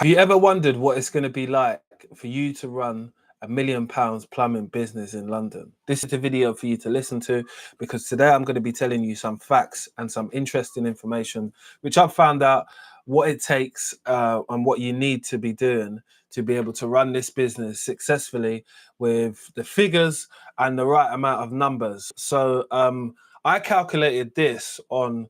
Have you ever wondered what it's going to be like for you to run £1 million plumbing business in London? This is a video for you to listen to, because today I'm going to be telling you some facts and some interesting information, which I've found out what it takes and what you need to be doing to be able to run this business successfully with the figures and the right amount of numbers. So I calculated this on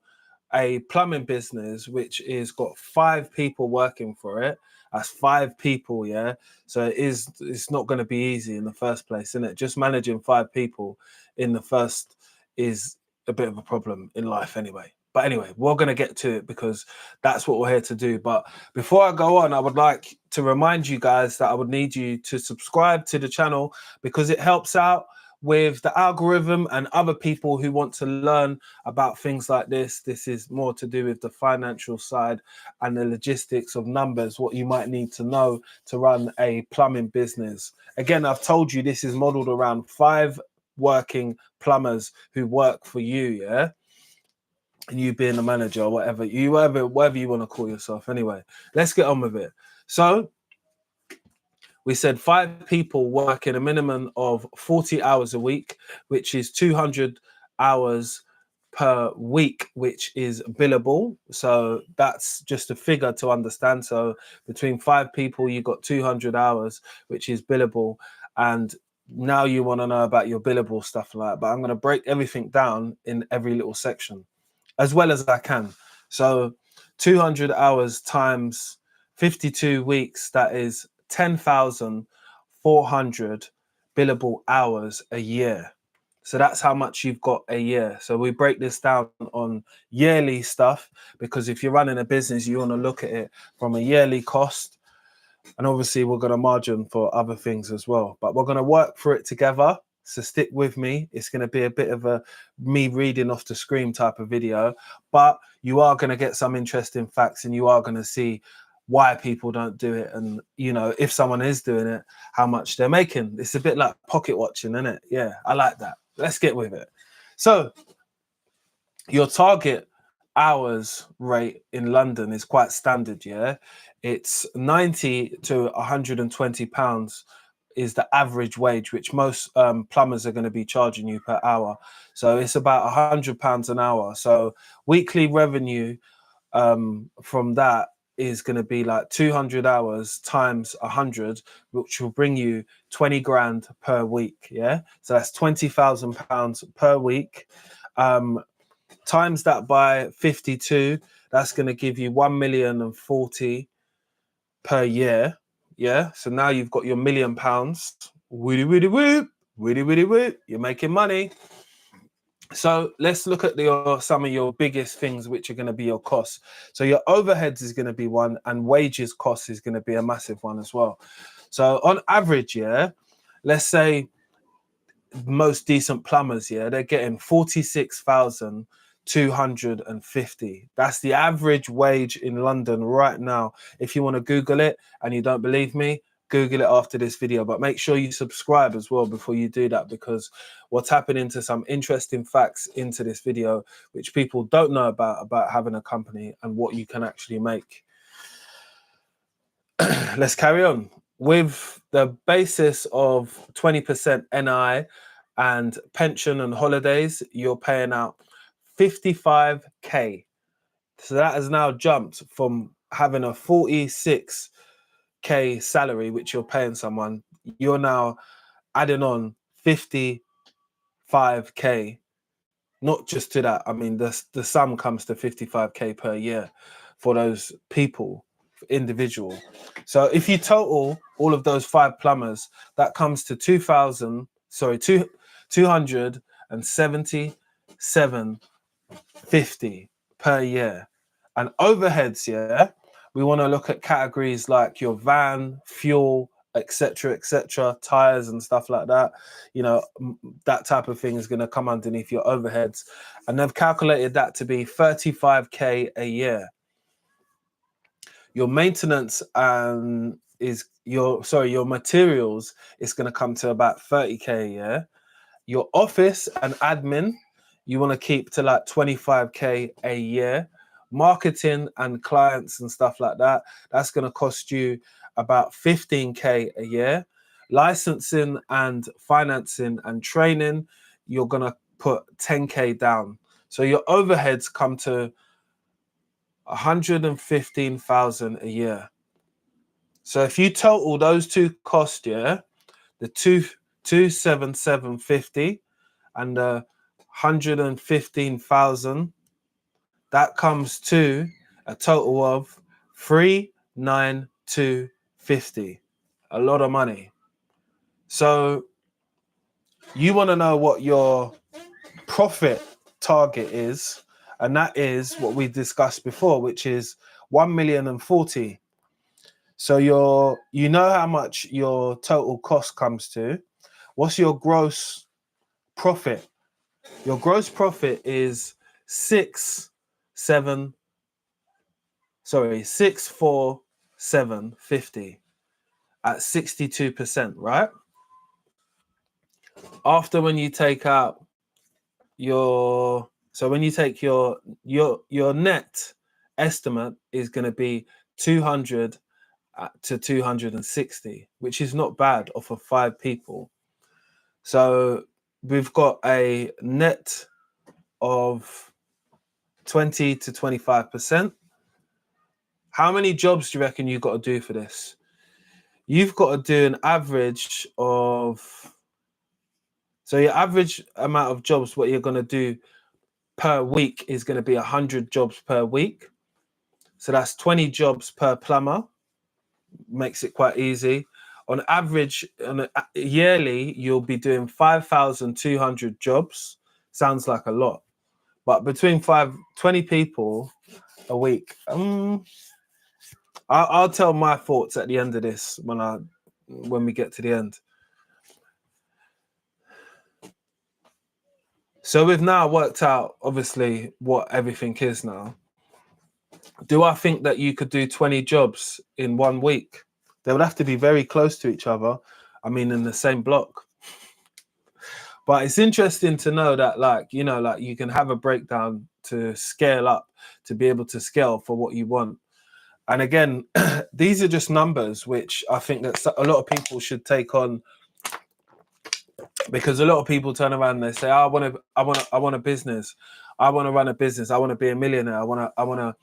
a plumbing business which is got 5 people working for it. That's 5 people, yeah. So it's not going to be easy in the first place, isn't it? Just managing 5 people in the first is a bit of a problem in life anyway. But anyway, we're going to get to it because that's what we're here to do. But before I go on, I would like to remind you guys that I would need you to subscribe to the channel, because it helps out with the algorithm and other people who want to learn about things like this. This is more to do with the financial side and the logistics of numbers, what you might need to know to run a plumbing business. Again, I've told you this is modeled around 5 working plumbers who work for you, yeah? And you being a manager or whatever you want to call yourself. Anyway, let's get on with it. So we said 5 people working a minimum of 40 hours a week, which is 200 hours per week, which is billable. So that's just a figure to understand. So between 5 people, you got 200 hours, which is billable. And now you want to know about your billable stuff like that. But I'm going to break everything down in every little section as well as I can. So 200 hours times 52 weeks, that is 10,400 billable hours a year. So that's how much you've got a year. So we break this down on yearly stuff, because if you're running a business, you want to look at it from a yearly cost. And obviously we're going to margin for other things as well, but we're going to work through it together. So stick with me. It's going to be a bit of a me reading off the screen type of video, but you are going to get some interesting facts, and you are going to see why people don't do it, and you know, if someone is doing it, how much they're making. It's a bit like pocket watching, isn't it? Yeah, I like that. Let's get with it. So your target hours rate in London is quite standard, yeah. It's 90 to 120 pounds is the average wage, which most plumbers are going to be charging you per hour. So it's about £100 an hour. So weekly revenue from that is going to be like 200 hours times 100, which will bring you 20 grand per week. Yeah, so that's £20,000 per week. Times that by 52, that's going to give you 1,040,000 per year. Yeah, so now you've got your £1 million. Woody, woody, whoop, woody, woody, whoop. You're making money. So let's look at some of your biggest things, which are going to be your costs. So your overheads is going to be one, and wages cost is going to be a massive one as well. So on average, yeah, let's say most decent plumbers, yeah, they're getting 46,250. That's the average wage in London right now. If you want to Google it and you don't believe me, Google it after this video, but make sure you subscribe as well before you do that, because we're tapping into some interesting facts into this video which people don't know about having a company and what you can actually make. Let's carry on with the basis of 20% NI and pension and holidays. You're paying out 55k. So that has now jumped from having a 46k salary, which you're paying someone. You're now adding on 55k. Not just to that, I mean, the sum comes to 55k per year for those people, individual. So if you total all of those 5 plumbers, that comes to 277.50 per year. And overheads, yeah, we want to look at categories like your van, fuel, etc., tires and stuff like that. You know, that type of thing is going to come underneath your overheads, and they've calculated that to be 35k a year. Your maintenance your materials is going to come to about 30k a year. Your office and admin, you want to keep to like 25k a year, marketing and clients and stuff like that, that's going to cost you about 15k a year. Licensing and financing and training, you're going to put 10k down. So your overheads come to 115,000 a year. So if you total those two costs, yeah, the 27750 and the 115,000, that comes to a total of 39250. A lot of money. So you want to know what your profit target is, and that is what we discussed before, which is 1,040,000. So you know how much your total cost comes to. What's your gross profit? Your gross profit is 64750 at 62%, right? After when you take out your net estimate is going to be 200 to 260, which is not bad off of 5 people. So we've got a net of 20 to 25%. How many jobs do you reckon you've got to do for this? You've got to do an average of, so your average amount of jobs, what you're going to do per week is going to be 100 jobs per week. So that's 20 jobs per plumber. Makes it quite easy. On average, yearly, you'll be doing 5,200 jobs. Sounds like a lot, but between 20 people a week. I'll tell my thoughts at the end of this when we get to the end. So we've now worked out, obviously, what everything is now. Do I think that you could do 20 jobs in 1 week? They would have to be very close to each other. I mean, in the same block. But it's interesting to know that, you can have a breakdown to scale up, to be able to scale for what you want. And again, these are just numbers, which I think that a lot of people should take on, because a lot of people turn around and they say, I want a business. I want to run a business. I want to be a millionaire. I want to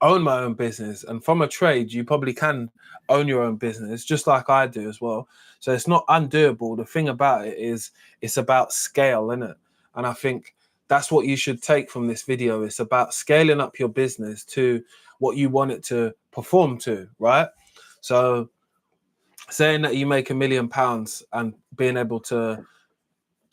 own my own business. And from a trade, you probably can own your own business, just like I do as well. So it's not undoable. The thing about it is it's about scale, isn't it? And I think that's what you should take from this video. It's about scaling up your business to what you want it to perform to, right? So saying that you make £1 million and being able to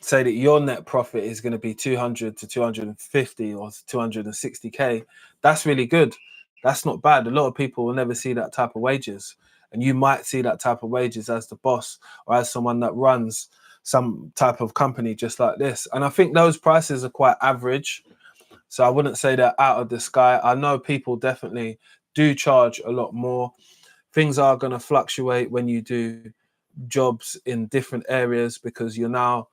say that your net profit is going to be 200 to 250 or 260k, that's really good. That's not bad. A lot of people will never see that type of wages, and you might see that type of wages as the boss or as someone that runs some type of company just like this. And I think those prices are quite average, so I wouldn't say they're out of the sky. I know people definitely do charge a lot more. Things are going to fluctuate when you do jobs in different areas, because you're now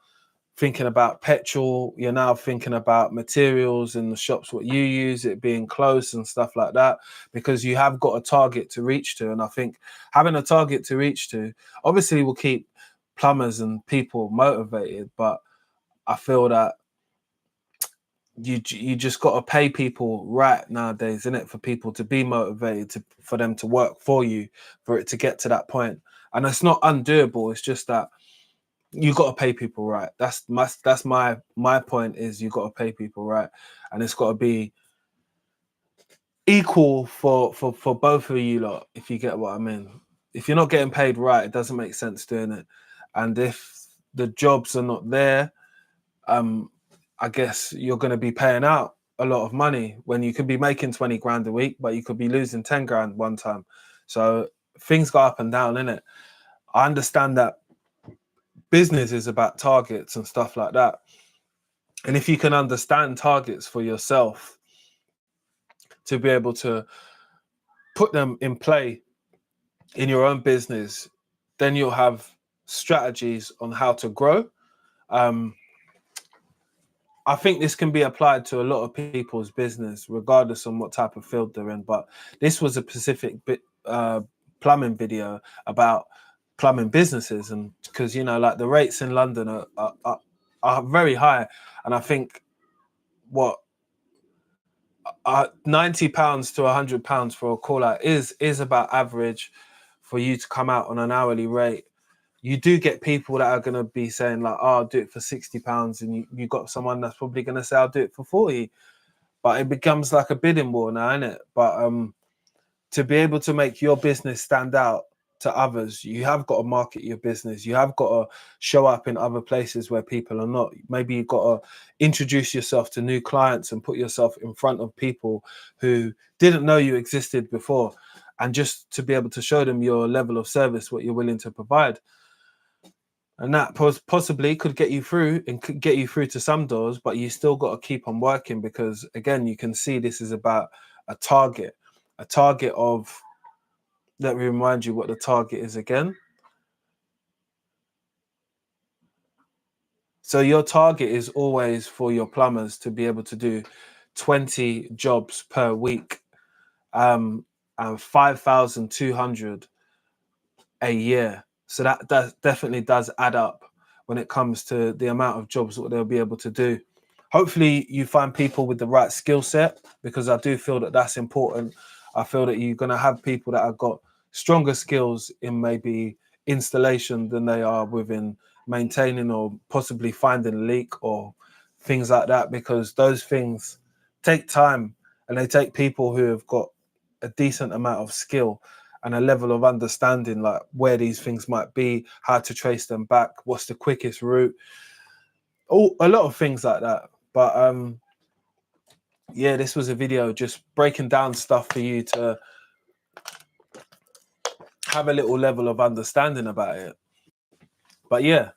thinking about petrol, you're now thinking about materials in the shops, what you use, it being close and stuff like that, because you have got a target to reach to. And I think having a target to reach to obviously will keep plumbers and people motivated, but I feel that you just got to pay people right nowadays, isn't it, for people to be motivated, for them to work for you, for it to get to that point. And it's not undoable. It's just that you got to pay people right. That's my point, is you got to pay people right, and it's got to be equal for both of you lot, if you get what I mean. If you're not getting paid right, it doesn't make sense doing it. And if the jobs are not there, I guess you're going to be paying out a lot of money when you could be making 20 grand a week, but you could be losing 10 grand one time. So things go up and down, innit? I understand that business is about targets and stuff like that. And if you can understand targets for yourself to be able to put them in play in your own business, then you'll have strategies on how to grow. I think this can be applied to a lot of people's business, regardless on what type of field they're in. But this was a specific plumbing video about plumbing businesses, and because like the rates in London are very high, and I think what £90 to £100 for a call out is about average for you to come out on an hourly rate. You do get people that are going to be saying like, oh, I'll do it for £60, and you got someone that's probably going to say I'll do it for 40. But it becomes like a bidding war now, isn't it? But to be able to make your business stand out to others, you have got to market your business. You have got to show up in other places where people are not. Maybe you've got to introduce yourself to new clients and put yourself in front of people who didn't know you existed before, and just to be able to show them your level of service, what you're willing to provide. And that possibly could get you through and could get you through to some doors, but you still got to keep on working, because again, you can see this is about a target of, let me remind you what the target is again. So your target is always for your plumbers to be able to do 20 jobs per week, and 5,200 a year. So that definitely does add up when it comes to the amount of jobs that they'll be able to do. Hopefully you find people with the right skill set, because I do feel that that's important. I feel that you're going to have people that have got stronger skills in maybe installation than they are within maintaining or possibly finding a leak or things like that, because those things take time, and they take people who have got a decent amount of skill and a level of understanding, like where these things might be, how to trace them back, what's the quickest route, a lot of things like that. But yeah, this was a video just breaking down stuff for you to have a little level of understanding about it. But yeah,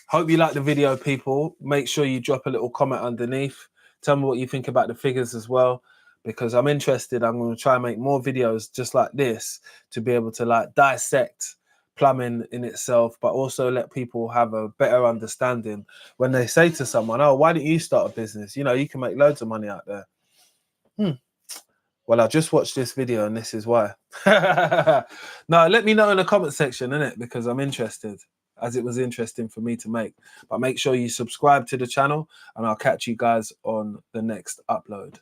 hope you like the video, people. Make sure you drop a little comment underneath. Tell me what you think about the figures as well, because I'm interested. I'm going to try and make more videos just like this to be able to like dissect plumbing in itself, but also let people have a better understanding when they say to someone, oh, why don't you start a business? You can make loads of money out there. Well, I just watched this video and this is why. No, let me know in the comment section, innit? Because I'm interested, as it was interesting for me to make. But make sure you subscribe to the channel, and I'll catch you guys on the next upload.